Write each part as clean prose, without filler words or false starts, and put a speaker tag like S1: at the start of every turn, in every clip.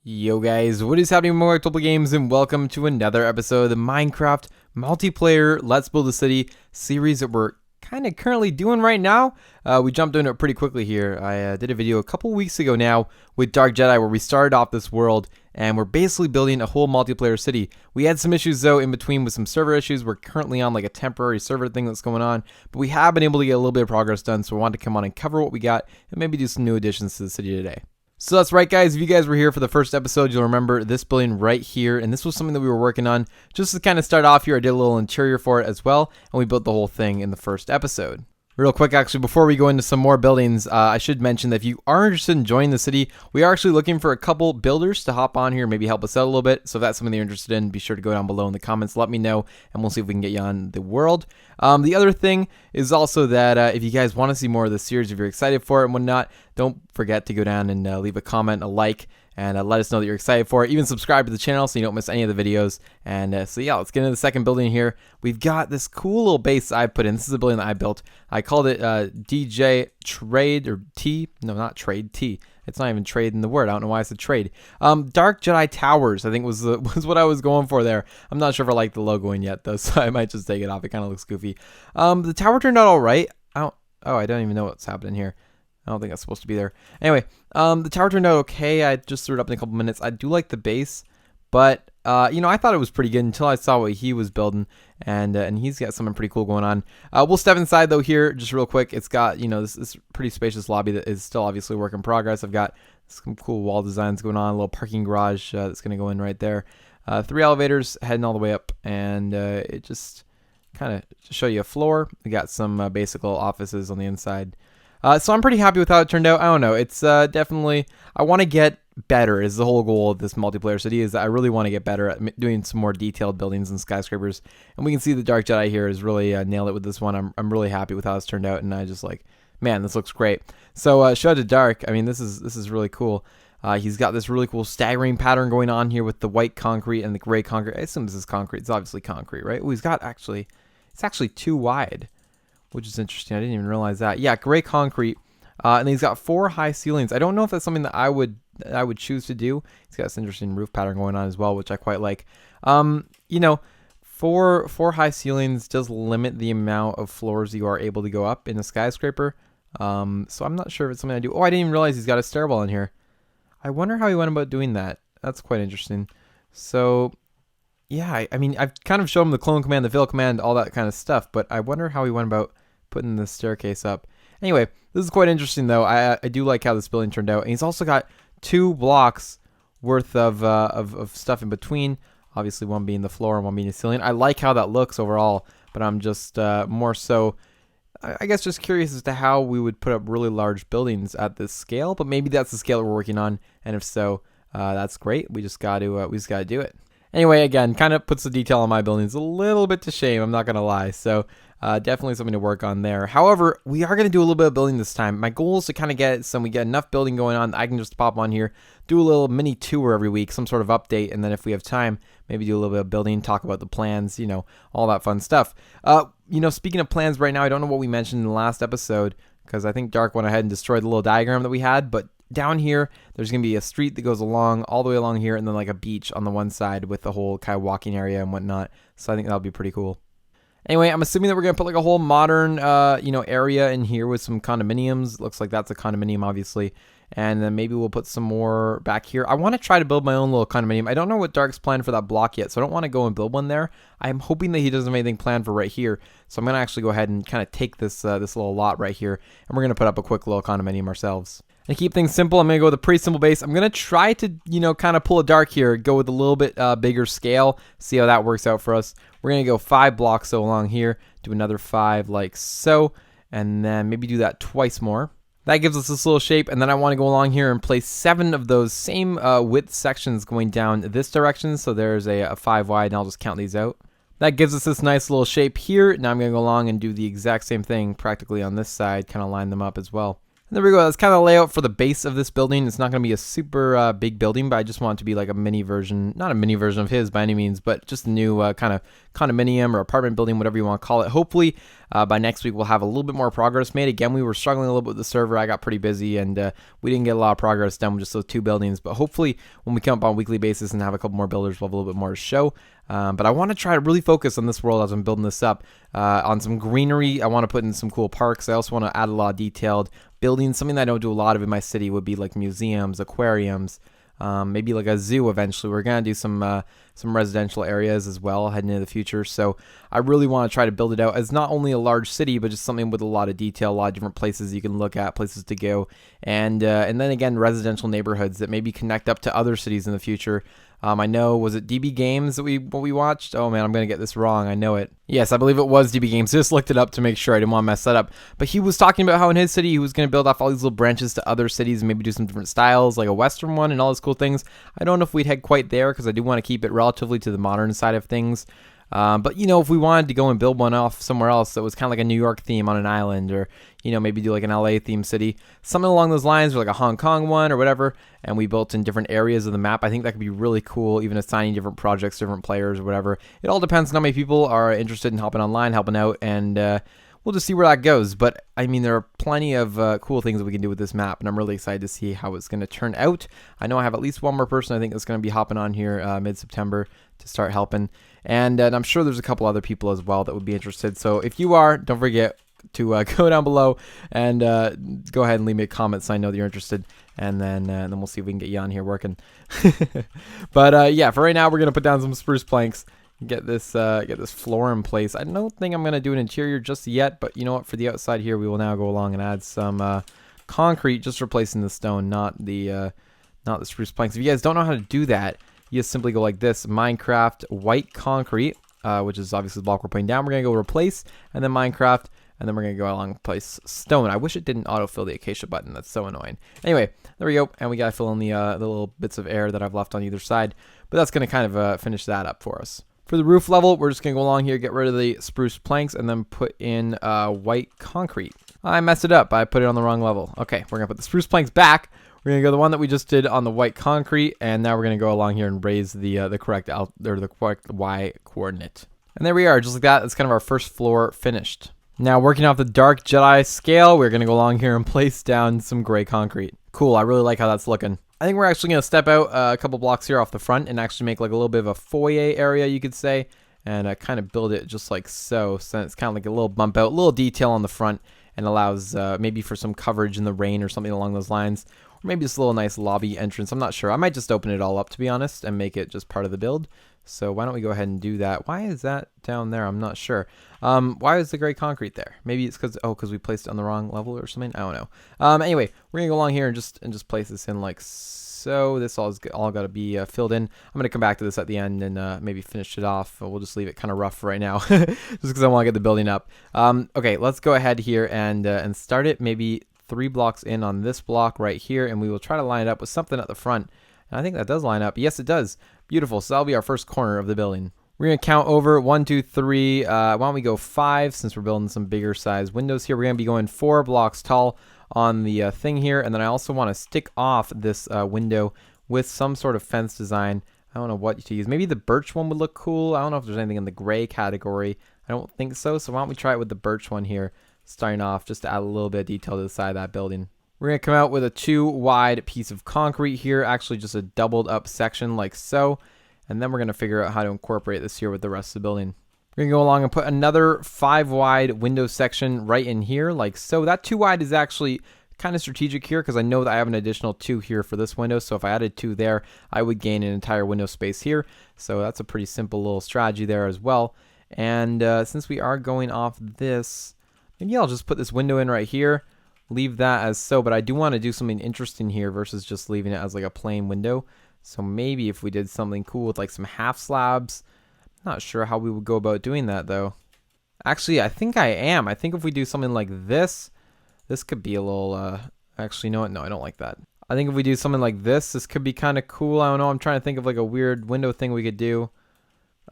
S1: Yo guys, what is happening, more October Games, and welcome to another episode of the Minecraft multiplayer Let's Build a City series that we're kind of currently doing right now. We jumped into it pretty quickly here. I did a video a couple weeks ago now with Dark Jedi where we started off this world and we're basically building a whole multiplayer city. We had some issues though in between with some server issues. We're currently on like a temporary server thing that's going on, but we have been able to get a little bit of progress done, so we wanted to come on and cover what we got and maybe do some new additions to the city today. So that's right, guys. If you guys were here for the first episode, you'll remember this building right here. And this was something that we were working on. Just to kind of start off here, I did a little interior for it as well. And we built the whole thing in the first episode. Real quick, actually, before we go into some more buildings, I should mention that if you are interested in joining the city, we are actually looking for a couple builders to hop on here, maybe help us out a little bit. So if that's something that you're interested in, be sure to go down below in the comments, let me know, and we'll see if we can get you on the world. The other thing is also that if you guys want to see more of this series, if you're excited for it and whatnot, don't forget to go down and leave a comment, a like, and let us know that you're excited for it. Even subscribe to the channel so you don't miss any of the videos. And so yeah, let's get into the second building here. We've got this cool little base I put in. This is a building that I built. I called it DJ Trade, or T. No, not Trade, T. It's not even trade in the word. I don't know why I said trade. Dark Jedi Towers, I think was what I was going for there. I'm not sure if I like the logoing yet though, so I might just take it off. It kind of looks goofy. The tower turned out all right. I don't even know what's happening here. I don't think that's supposed to be there. Anyway, the tower turned out okay. I just threw it up in a couple minutes. I do like the base, but I thought it was pretty good until I saw what he was building, and he's got something pretty cool going on. We'll step inside though here just real quick. It's got this pretty spacious lobby that is still obviously a work in progress. I've got some cool wall designs going on, a little parking garage that's going to go in right there. 3 elevators heading all the way up, and it just kind of to show you a floor. We got some basic little offices on the inside. So I'm pretty happy with how it turned out. I don't know. It's definitely, I want to get better is the whole goal of this multiplayer city, is that I really want to get better at doing some more detailed buildings and skyscrapers. And we can see the Dark Jedi here has really nailed it with this one. I'm really happy with how it's turned out, and I just like, man, this looks great. So shout out to Dark. I mean, this is really cool. He's got this really cool staggering pattern going on here with the white concrete and the gray concrete. I assume this is concrete. It's obviously concrete, right? Oh, he's got it's actually too wide, which is interesting. I didn't even realize that. Yeah, gray concrete, and he's got 4 high ceilings. I don't know if that's something that I would choose to do. He's got this interesting roof pattern going on as well, which I quite like. 4 high ceilings does limit the amount of floors you are able to go up in a skyscraper. So I'm not sure if it's something I do. Oh, I didn't even realize he's got a stairwell in here. I wonder how he went about doing that. That's quite interesting. So yeah, I mean, I've kind of shown him the clone command, the fill command, all that kind of stuff, but I wonder how he went about putting the staircase up. Anyway, this is quite interesting though. I do like how this building turned out, and he's also got 2 blocks worth of stuff in between. Obviously, one being the floor and one being the ceiling. I like how that looks overall, but I'm just more so, I guess, just curious as to how we would put up really large buildings at this scale. But maybe that's the scale that we're working on, and if so, that's great. We just got to do it. Anyway, again, kind of puts the detail on my buildings a little bit to shame. I'm not gonna lie. So definitely something to work on there. However, we are gonna do a little bit of building this time. My goal is to kind of get we get enough building going on that I can just pop on here, do a little mini tour every week, some sort of update, and then if we have time, maybe do a little bit of building, talk about the plans, all that fun stuff. Speaking of plans right now, I don't know what we mentioned in the last episode, because I think Dark went ahead and destroyed the little diagram that we had, but down here, there's going to be a street that goes all the way along here, and then like a beach on the one side with the whole kind of walking area and whatnot. So I think that'll be pretty cool. Anyway, I'm assuming that we're going to put like a whole modern, area in here with some condominiums. Looks like that's a condominium, obviously. And then maybe we'll put some more back here. I want to try to build my own little condominium. I don't know what Dark's planned for that block yet, so I don't want to go and build one there. I'm hoping that he doesn't have anything planned for right here. So I'm going to actually go ahead and kind of take this little lot right here, and we're going to put up a quick little condominium ourselves. And keep things simple, I'm going to go with a pretty simple base. I'm going to try to, kind of pull a Dark here, go with a little bit bigger scale, see how that works out for us. We're going to go 5 blocks so along here, do another 5 like so, and then maybe do that twice more. That gives us this little shape, and then I want to go along here and place 7 of those same width sections going down this direction. So there's a 5 wide, and I'll just count these out. That gives us this nice little shape here. Now I'm going to go along and do the exact same thing practically on this side, kind of line them up as well. And there we go. That's kind of the layout for the base of this building. It's not going to be a super big building, but I just want it to be like a mini version, not a mini version of his by any means, but just a new kind of condominium or apartment building, whatever you want to call it. Hopefully by next week we'll have a little bit more progress made. Again, we were struggling a little bit with the server. I got pretty busy and we didn't get a lot of progress done with just those 2 buildings. But hopefully when we come up on a weekly basis and have a couple more builders, we'll have a little bit more to show. But I want to try to really focus on this world as I'm building this up. On some greenery, I want to put in some cool parks. I also want to add a lot of detailed buildings. Something that I don't do a lot of in my city would be like museums, aquariums, maybe like a zoo eventually. We're going to do some residential areas as well heading into the future. So I really want to try to build it out as not only a large city, but just something with a lot of detail, a lot of different places you can look at, places to go. And then again, residential neighborhoods that maybe connect up to other cities in the future. I know, was it DB Games that we watched? Oh man, I'm going to get this wrong. I know it. Yes, I believe it was DB Games. Just looked it up to make sure I didn't want to mess that up. But he was talking about how in his city he was going to build off all these little branches to other cities and maybe do some different styles, like a Western one and all those cool things. I don't know if we'd head quite there because I do want to keep it relatively to the modern side of things. But, you know, if we wanted to go and build one off somewhere else that was kind of like a New York theme on an island, or, you know, maybe do like an LA theme city, something along those lines, or like a Hong Kong one or whatever, and we built in different areas of the map, I think that could be really cool, even assigning different projects, different players or whatever. It all depends on how many people are interested in helping online, helping out, and we'll just see where that goes. But, I mean, there are plenty of cool things that we can do with this map, and I'm really excited to see how it's going to turn out. I know I have at least one more person I think that's going to be hopping on here mid-September to start helping. And I'm sure there's a couple other people as well that would be interested. So if you are, don't forget to go down below and go ahead and leave me a comment so I know that you're interested. And then we'll see if we can get you on here working. But yeah, for right now, we're going to put down some spruce planks. Get this floor in place. I don't think I'm going to do an interior just yet. But you know what? For the outside here, we will now go along and add some concrete, just replacing the stone, not the spruce planks. If you guys don't know how to do that, you just simply go like this: Minecraft white concrete, which is obviously the block we're putting down. We're going to go replace, and then Minecraft, and then we're going to go along and place stone. I wish it didn't autofill the acacia button. That's so annoying. Anyway, there we go. And we got to fill in the little bits of air that I've left on either side. But that's going to kind of finish that up for us. For the roof level, we're just going to go along here, get rid of the spruce planks, and then put in white concrete. I messed it up. I put it on the wrong level. Okay, we're going to put the spruce planks back. We're going to go the one that we just did on the white concrete, and now we're going to go along here and raise the correct Y coordinate. And there we are, just like that. That's kind of our first floor finished. Now, working off the dark Jedi scale, we're going to go along here and place down some gray concrete. Cool, I really like how that's looking. I think we're actually going to step out a couple blocks here off the front and actually make like a little bit of a foyer area, you could say, and kind of build it just like so. So it's kind of like a little bump out, a little detail on the front, and allows maybe for some coverage in the rain or something along those lines. Or maybe just a little nice lobby entrance. I'm not sure. I might just open it all up, to be honest, and make it just part of the build. So why don't we go ahead and do that? Why is that down there? I'm not sure. Why is the gray concrete there? Maybe it's because we placed it on the wrong level or something. I don't know. Anyway, we're gonna go along here and just place this in like so. This all got to be filled in. I'm gonna come back to this at the end and maybe finish it off. We'll just leave it kind of rough right now, just because I want to get the building up. Okay, let's go ahead here and start it. Maybe 3 blocks in on this block right here, and we will try to line it up with something at the front. And I think that does line up. Yes, it does. Beautiful. So that'll be our first corner of the building. We're going to count over 1, 2, 3. Why don't we go 5 since we're building some bigger size windows here. We're going to be going 4 blocks tall on the thing here. And then I also want to stick off this window with some sort of fence design. I don't know what to use. Maybe the birch one would look cool. I don't know if there's anything in the gray category. I don't think so. So why don't we try it with the birch one here, starting off just to add a little bit of detail to the side of that building. We're going to come out with a 2 wide piece of concrete here, actually just a doubled up section like so. And then we're going to figure out how to incorporate this here with the rest of the building. We're going to go along and put another 5 wide window section right in here like so. That 2 wide is actually kind of strategic here because I know that I have an additional 2 here for this window. So if I added 2 there, I would gain an entire window space here. So that's a pretty simple little strategy there as well. And since we are going off this, maybe I'll just put this window in right here. Leave that as so, but I do want to do something interesting here versus just leaving it as like a plain window. So maybe if we did something cool with like some half slabs. Not sure how we would go about doing that though. Actually, I think I am. I think if we do something like this, this could be a little, actually, no, I don't like that. I think if we do something like this could be kind of cool. I don't know. I'm trying to think of like a weird window thing we could do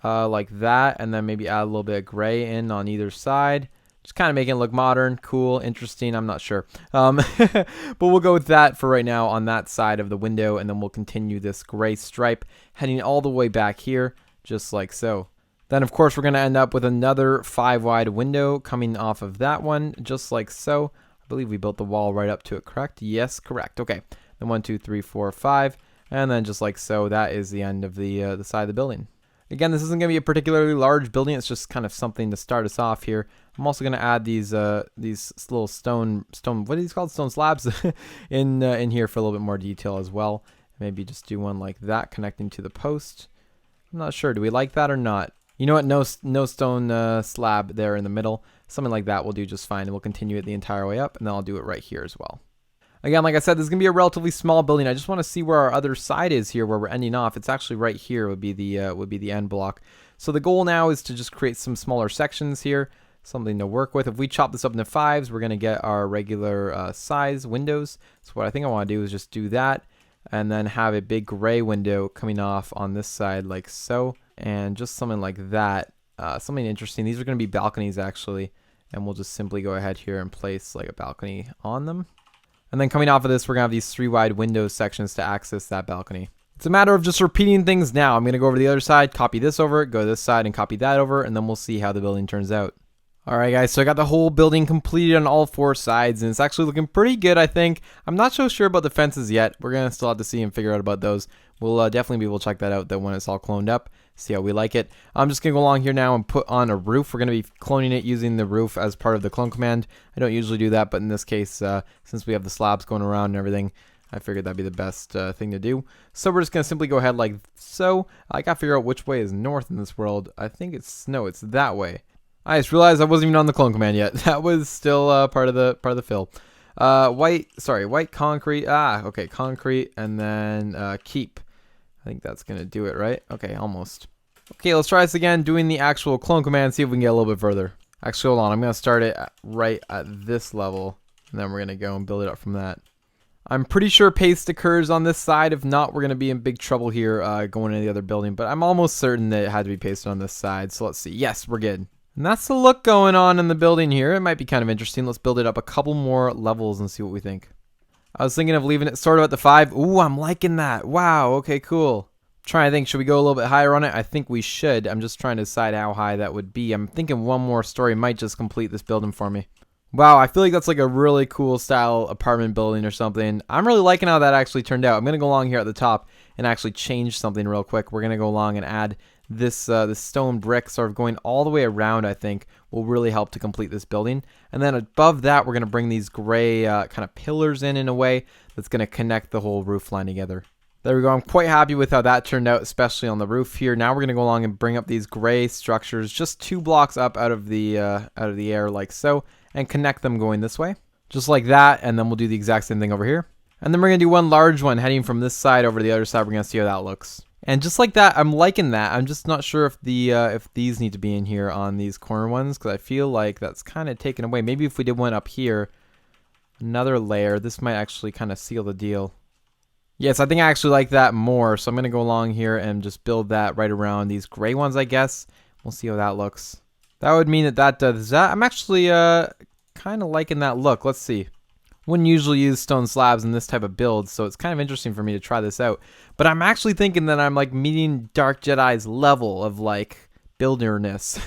S1: like that. And then maybe add a little bit of gray in on either side. Just kind of making it look modern, cool, interesting. I'm not sure. But we'll go with that for right now on that side of the window, and then we'll continue this gray stripe heading all the way back here, just like so. Then, of course, we're going to end up with another 5-wide window coming off of that one, just like so. I believe we built the wall right up to it, correct? Yes, correct. Okay. Then 1, 2, 3, 4, 5, and then just like so, that is the end of the side of the building. Again, this isn't going to be a particularly large building. It's just kind of something to start us off here. I'm also going to add these little stone, what are these called? Stone slabs in here for a little bit more detail as well. Maybe just do one like that connecting to the post. I'm not sure. Do we like that or not? You know what? No stone slab there in the middle. Something like that will do just fine. And we'll continue it the entire way up. And then I'll do it right here as well. Again, like I said, this is going to be a relatively small building. I just want to see where our other side is here, where we're ending off. It's actually right here would be the end block. So the goal now is to just create some smaller sections here, something to work with. If we chop this up into 5s, we're going to get our regular size windows. So what I think I want to do is just do that, and then have a big gray window coming off on this side like so, and just something like that. Something interesting. These are going to be balconies actually, and we'll just simply go ahead here and place like a balcony on them. And then coming off of this, we're going to have these 3-wide window sections to access that balcony. It's a matter of just repeating things now. I'm going to go over to the other side, copy this over, go to this side and copy that over, and then we'll see how the building turns out. Alright guys, so I got the whole building completed on all 4 sides, and it's actually looking pretty good, I think. I'm not so sure about the fences yet. We're going to still have to see and figure out about those. We'll definitely be able to check that out when it's all cloned up, see how we like it. I'm just going to go along here now and put on a roof. We're going to be cloning it using the roof as part of the clone command. I don't usually do that, but in this case, since we have the slabs going around and everything, I figured that'd be the best thing to do. So we're just going to simply go ahead like so. I got to figure out which way is north in this world. I think it's that way. I just realized I wasn't even on the clone command yet. That was still part of the fill. White concrete. Okay, concrete, and then keep. I think that's gonna do it, right? Okay, almost. Okay, let's try this again, doing the actual clone command, see if we can get a little bit further. Actually, hold on. I'm gonna start it right at this level, and then we're gonna go and build it up from that. I'm pretty sure paste occurs on this side. If not, we're gonna be in big trouble here going into the other building. But I'm almost certain that it had to be pasted on this side. So let's see. Yes, we're good. And that's the look going on in the building here. It might be kind of interesting. Let's build it up a couple more levels and see what we think. I was thinking of leaving it sort of at the 5. Ooh, I'm liking that. Wow, okay, cool. Trying to think, should we go a little bit higher on it? I think we should. I'm just trying to decide how high that would be. I'm thinking one more story might just complete this building for me. Wow, I feel like that's like a really cool style apartment building or something. I'm really liking how that actually turned out. I'm going to go along here at the top and actually change something real quick. We're going to go along and add this stone brick sort of going all the way around, I think, will really help to complete this building. And then above that, we're going to bring these gray kind of pillars in a way that's going to connect the whole roof line together. There we go. I'm quite happy with how that turned out, especially on the roof here. Now we're going to go along and bring up these gray structures just 2 blocks up out of the air like so, and connect them going this way, just like that. And then we'll do the exact same thing over here. And then we're going to do one large one heading from this side over to the other side. We're going to see how that looks. And just like that, I'm liking that. I'm just not sure if these need to be in here on these corner ones, because I feel like that's kind of taken away. Maybe if we did one up here, another layer, this might actually kind of seal the deal. Yes, I think I actually like that more. So I'm going to go along here and just build that right around these gray ones, I guess. We'll see how that looks. That would mean that does that. I'm actually kind of liking that look. Let's see. Wouldn't usually use stone slabs in this type of build, so it's kind of interesting for me to try this out. But I'm actually thinking that I'm like meeting Dark Jedi's level of like builderness.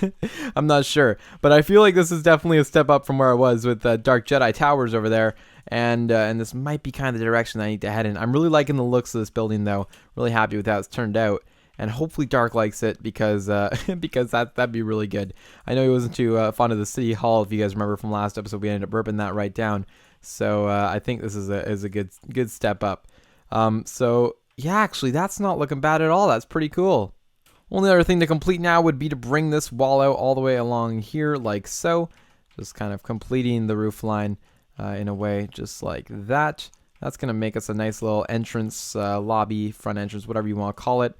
S1: I'm not sure, but I feel like this is definitely a step up from where I was with Dark Jedi Towers over there, and this might be kind of the direction I need to head in. I'm really liking the looks of this building though. Really happy with how it's turned out. And hopefully Dark likes it because that'd be really good. I know he wasn't too fond of the City Hall. If you guys remember from last episode, we ended up ripping that right down. So I think this is a good step up. So yeah, actually that's not looking bad at all. That's pretty cool. Only other thing to complete now would be to bring this wall out all the way along here like so. Just kind of completing the roof line in a way just like that. That's going to make us a nice little entrance, lobby, front entrance, whatever you want to call it.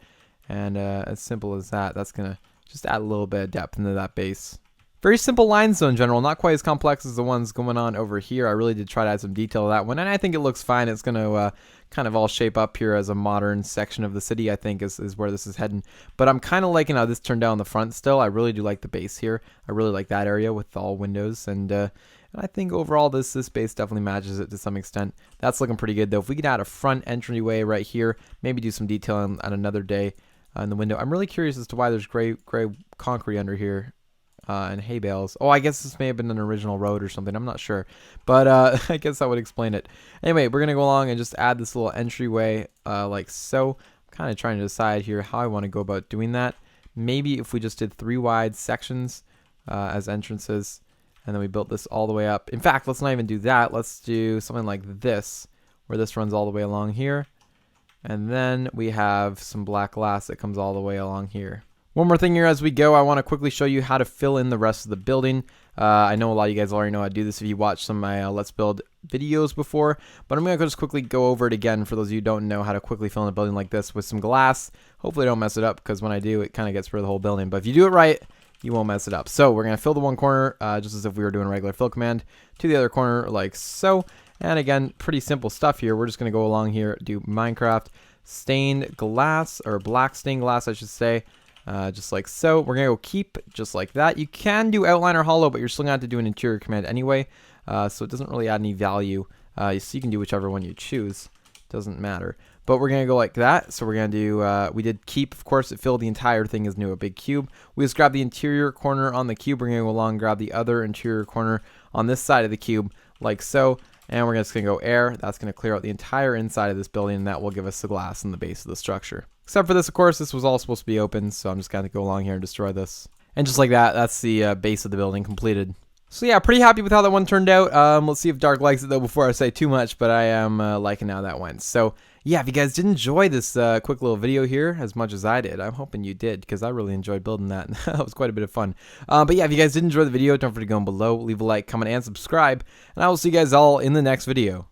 S1: And as simple as that, that's going to just add a little bit of depth into that base. Very simple lines though in general, not quite as complex as the ones going on over here. I really did try to add some detail to that one, and I think it looks fine. It's going to kind of all shape up here as a modern section of the city, I think is where this is heading. But I'm kind of liking how this turned out on the front still. I really do like the base here. I really like that area with all windows, and I think overall this base definitely matches it to some extent. That's looking pretty good though. If we could add a front entryway right here, maybe do some detail on another day in the window. I'm really curious as to why there's gray concrete under here. And hay bales. Oh, I guess this may have been an original road or something. I'm not sure. But I guess that would explain it. Anyway, we're going to go along and just add this little entryway like so. I'm kind of trying to decide here how I want to go about doing that. Maybe if we just did 3 wide sections as entrances, and then we built this all the way up. In fact, let's not even do that. Let's do something like this, where this runs all the way along here. And then we have some black glass that comes all the way along here. One more thing here as we go, I want to quickly show you how to fill in the rest of the building. I know a lot of you guys already know how to do this if you watched some of my Let's Build videos before, but I'm going to just quickly go over it again for those of you who don't know how to quickly fill in a building like this with some glass. Hopefully I don't mess it up, because when I do, it kind of gets rid of the whole building. But if you do it right, you won't mess it up. So we're going to fill the one corner just as if we were doing a regular fill command to the other corner like so. And again, pretty simple stuff here. We're just going to go along here, do Minecraft stained glass, or black stained glass I should say. Just like so. We're going to go keep just like that. You can do outline or hollow, but you're still going to have to do an interior command anyway. So it doesn't really add any value. So you can do whichever one you choose. Doesn't matter. But we're going to go like that. So we're going to do, we did keep, of course, it filled the entire thing as new, a big cube. We just grab the interior corner on the cube. We're going to go along and grab the other interior corner on this side of the cube like so. And we're just going to go air. That's going to clear out the entire inside of this building, and that will give us the glass in the base of the structure. Except for this, of course, this was all supposed to be open, so I'm just going to go along here and destroy this. And just like that, that's the base of the building completed. So yeah, pretty happy with how that one turned out. Let's see if Dark likes it though before I say too much, but I am liking how that went. So yeah, if you guys did enjoy this quick little video here as much as I did, I'm hoping you did, because I really enjoyed building that. That was quite a bit of fun. But yeah, if you guys did enjoy the video, don't forget to go below, leave a like, comment, and subscribe. And I will see you guys all in the next video.